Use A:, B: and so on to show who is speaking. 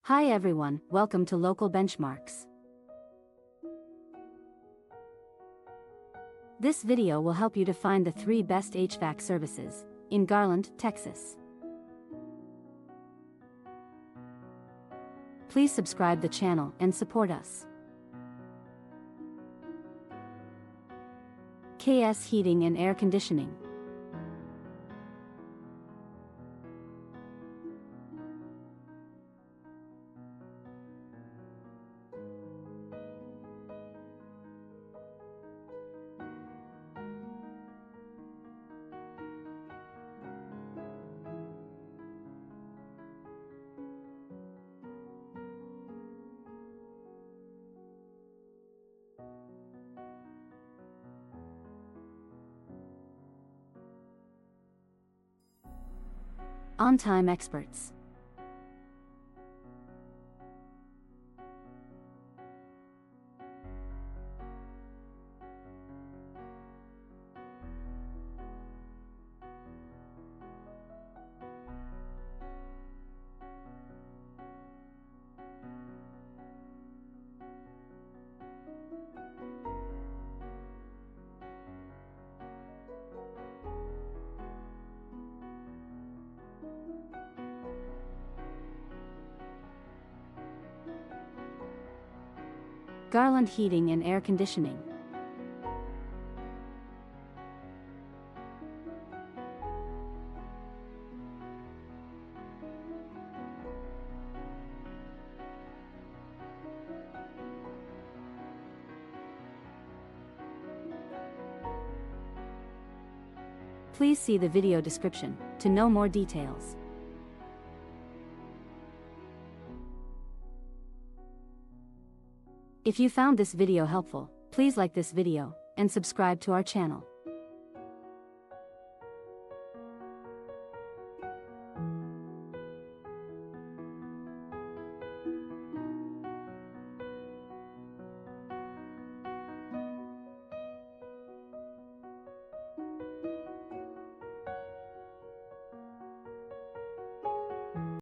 A: Hi everyone, welcome to Local Benchmarks. This video will help you to find the 3 best HVAC services in Garland, Texas. Please subscribe the channel and support us. KS Heating and Air Conditioning. On-Time Experts. Garland Heating and Air Conditioning. Please see the video description to know more details. If you found this video helpful, please like this video and subscribe to our channel.